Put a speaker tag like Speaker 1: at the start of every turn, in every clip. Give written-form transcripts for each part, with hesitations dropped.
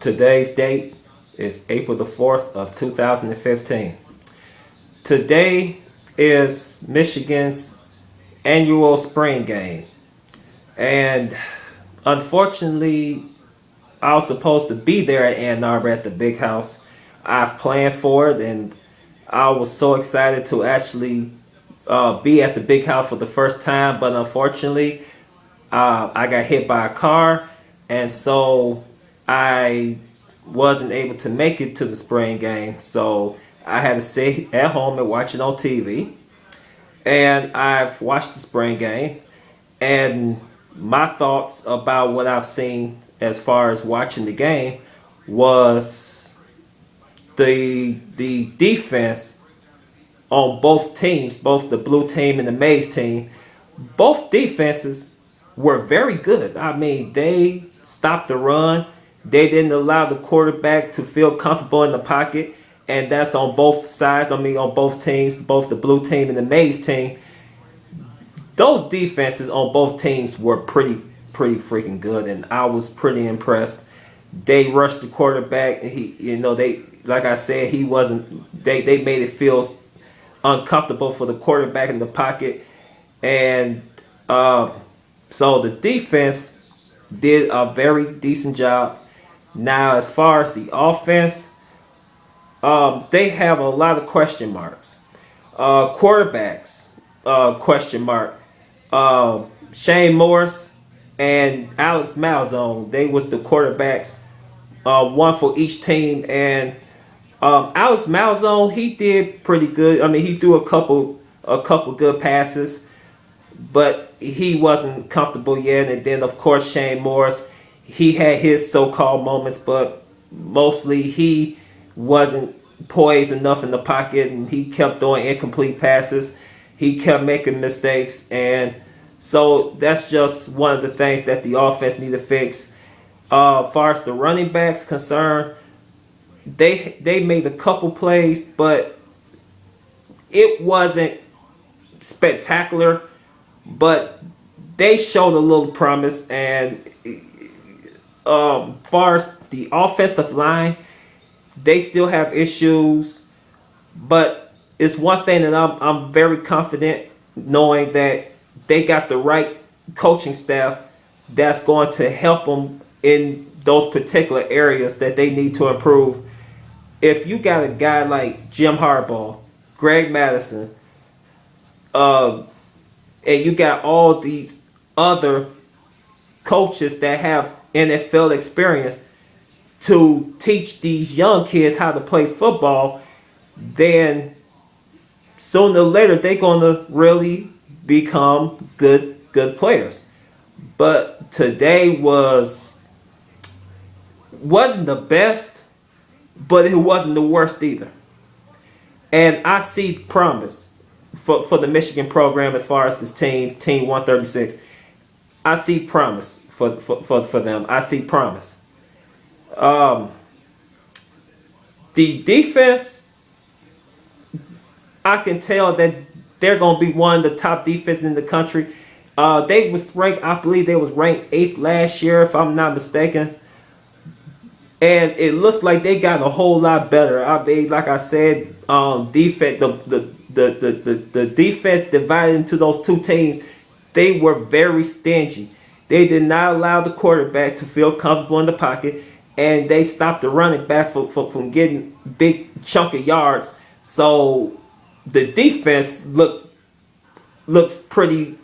Speaker 1: Today's date is April the 4th of 2015. Today is Michigan's annual spring game. And unfortunately, I was supposed to be there at Ann Arbor at the big house. I've planned for it, and I was so excited to actually be at the big house for the first time. But unfortunately, I got hit by a car, and so I wasn't able to make it to the spring game. So I had to sit at home and watch it on TV. And I've watched the spring game, and my thoughts about what I've seen as far as watching the game was the defense on both teams, both the blue team and the maize team. Both defenses were very good. I mean, they stopped the run. They didn't allow the quarterback to feel comfortable in the pocket, and that's on both sides. I mean, on both teams, both the blue team and the maize team. Those defenses on both teams were pretty freaking good, and I was pretty impressed. They rushed the quarterback. They like I said, he wasn't. They made it feel uncomfortable for the quarterback in the pocket, and so the defense did a very decent job. Now, as far as the offense, they have a lot of question marks. Quarterbacks, question mark. Shane Morris and Alex Malzone, they was the quarterbacks, one for each team. And Alex Malzone, he did pretty good. I mean, he threw a couple good passes, but he wasn't comfortable yet. And then, of course, Shane Morris, he had his so-called moments, but mostly he wasn't poised enough in the pocket, and he kept throwing incomplete passes. He kept making mistakes, and so that's just one of the things that the offense need to fix. As far as the running backs concerned, they made a couple plays, but it wasn't spectacular. But they showed a little promise, and far as the offensive line, they still have issues, but it's one thing that I'm very confident knowing that they got the right coaching staff that's going to help them in those particular areas that they need to improve. If you got a guy like Jim Harbaugh, Greg Madison, and you got all these other coaches that have NFL experience to teach these young kids how to play football, then sooner or later they're going to really become good players. But today wasn't the best, but it wasn't the worst either. And I see promise for the Michigan program as far as this team 136. I see promise for them. I see promise. The defense, I can tell that they're going to be one of the top defenses in the country. They was ranked, I believe they was ranked 8th last year, if I'm not mistaken. And it looks like they got a whole lot better. I mean, like I said, defense, the defense divided into those two teams, they were very stingy. They did not allow the quarterback to feel comfortable in the pocket, and they stopped the running back from getting big chunk of yards. So the defense looks pretty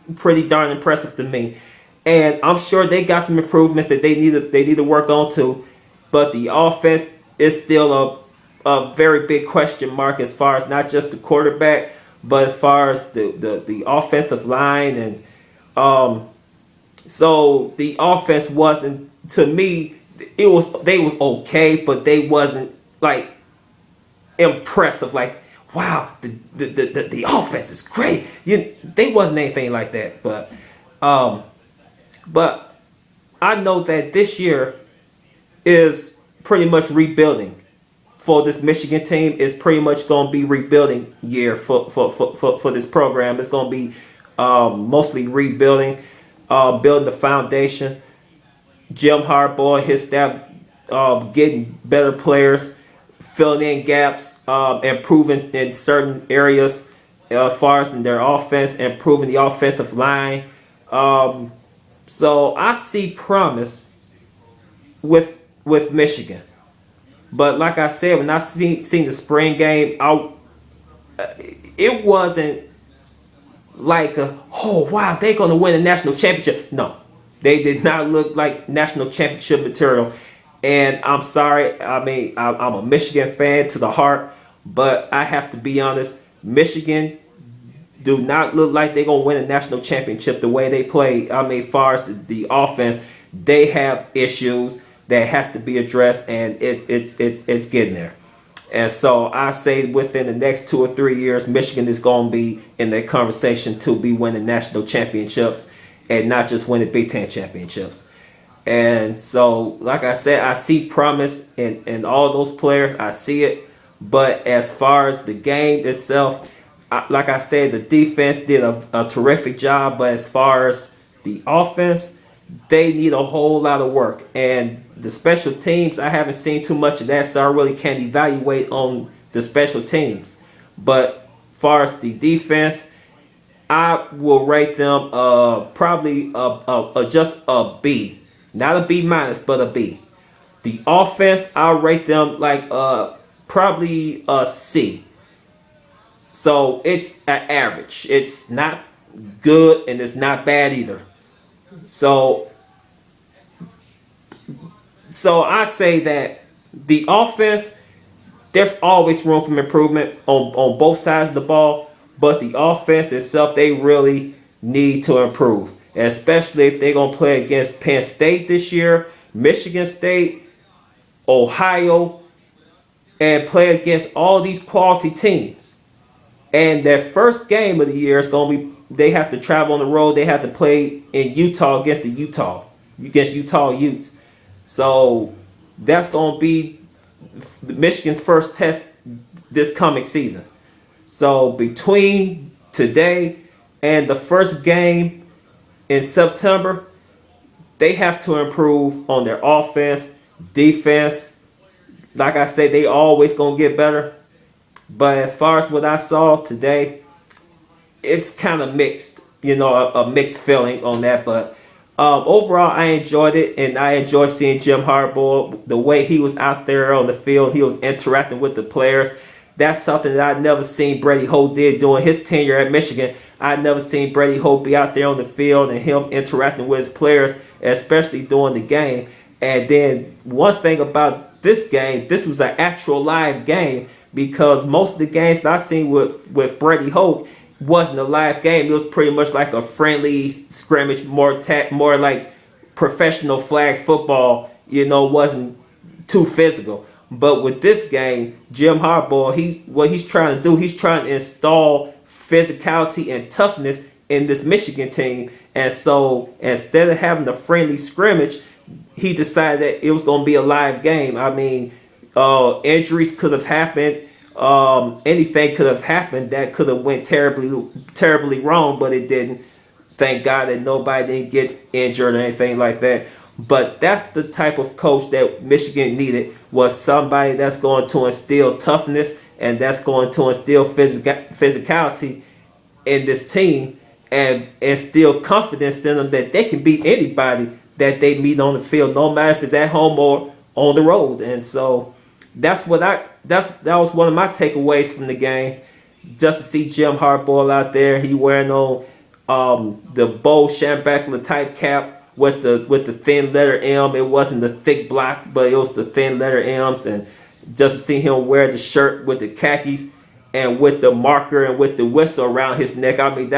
Speaker 1: darn impressive to me, and I'm sure they got some improvements that they need to work on too. But the offense is still a very big question mark as far as not just the quarterback, but as far as the offensive line. And so the offense wasn't, to me, they was okay, but they wasn't like impressive. Like, wow, the offense is great. They wasn't anything like that. But I know that this year is pretty much rebuilding for this Michigan team. Is pretty much going to be rebuilding year for this program. It's going to be mostly rebuilding, building the foundation. Jim Harbaugh and his staff, getting better players, filling in gaps, improving in certain areas as far as in their offense, improving the offensive line. Um, so I see promise with Michigan. But like I said, when I seen the spring game, it wasn't like oh wow, they're gonna win a national championship. No, they did not look like national championship material. And I'm sorry, I mean I'm a Michigan fan to the heart, but I have to be honest, Michigan do not look like they're gonna win a national championship the way they play. I mean, as far as the offense, they have issues that has to be addressed, and it's getting there. And so I say within the next 2 or 3 years, Michigan is going to be in that conversation to be winning national championships and not just winning Big Ten championships. And so, like I said, I see promise in all those players. I see it. But as far as the game itself, like I said, the defense did a terrific job. But as far as the offense, they need a whole lot of work. And the special teams, I haven't seen too much of that, so I really can't evaluate on the special teams. But as far as the defense, I will rate them probably just a B. Not a B minus, but a B. The offense, I'll rate them like probably a C. So it's an average. It's not good and it's not bad either. So I say that the offense, there's always room for improvement on both sides of the ball, but the offense itself, they really need to improve, especially if they're going to play against Penn State this year, Michigan State, Ohio, and play against all these quality teams. And their first game of the year is going to be, they have to travel on the road. They have to play in Utah against Utah Utes. So that's going to be Michigan's first test this coming season. So between today and the first game in September, they have to improve on their offense, defense. Like I said, they always going to get better. But as far as what I saw today, it's kind of mixed, a mixed feeling on that. But overall, I enjoyed it, and I enjoyed seeing Jim Harbaugh, the way he was out there on the field. He was interacting with the players. That's something that I'd never seen Brady Holt did during his tenure at Michigan. I'd never seen Brady Holt be out there on the field and him interacting with his players, especially during the game. And then one thing about this game, this was an actual live game, because most of the games that I've seen with Brady Holt wasn't a live game. It was pretty much like a friendly scrimmage, more like professional flag football, wasn't too physical. But with this game, Jim Harbaugh, what he's trying to do, he's trying to install physicality and toughness in this Michigan team. And so instead of having a friendly scrimmage, he decided that it was going to be a live game. I mean, injuries could have happened. Anything could have happened that could have went terribly wrong, but it didn't. Thank God that nobody didn't get injured or anything like that. But that's the type of coach that Michigan needed, was somebody that's going to instill toughness and that's going to instill physicality in this team and instill confidence in them that they can beat anybody that they meet on the field, no matter if it's at home or on the road. And so that was one of my takeaways from the game, just to see Jim Harbaugh out there. He wearing on the Bo Schembechler type cap with the thin letter M. It wasn't the thick block, but it was the thin letter M's. And just to see him wear the shirt with the khakis and with the marker and with the whistle around his neck, I mean,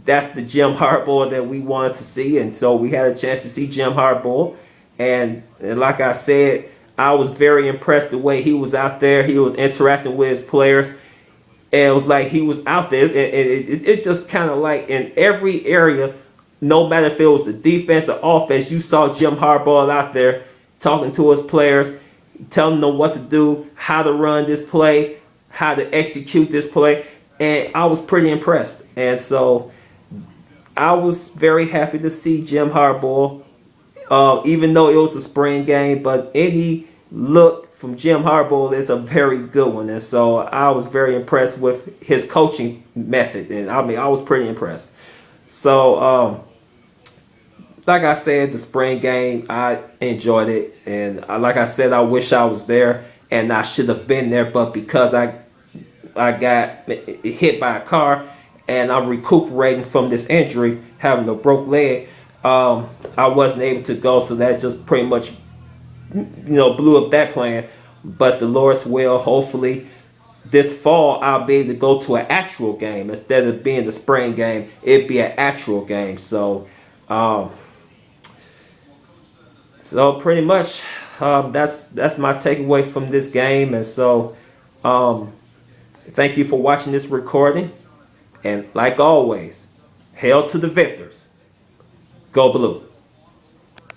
Speaker 1: that's the Jim Harbaugh that we wanted to see. And so we had a chance to see Jim Harbaugh. And like I said, I was very impressed the way he was out there. He was interacting with his players. And it was like he was out there. And it just kind of like in every area, no matter if it was the defense or offense, you saw Jim Harbaugh out there talking to his players, telling them what to do, how to run this play, how to execute this play. And I was pretty impressed. And so I was very happy to see Jim Harbaugh even though it was a spring game, but any look from Jim Harbaugh is a very good one. And so I was very impressed with his coaching method. And I mean, I was pretty impressed. So, like I said, the spring game, I enjoyed it. And like I said, I wish I was there and I should have been there. But because I got hit by a car and I'm recuperating from this injury, having a broke leg, I wasn't able to go. So that just pretty much, blew up that plan. But the Lord's will, hopefully, this fall I'll be able to go to an actual game instead of being the spring game. It'd be an actual game. So pretty much, that's my takeaway from this game. And so, thank you for watching this recording. And like always, hail to the victors. Go blue.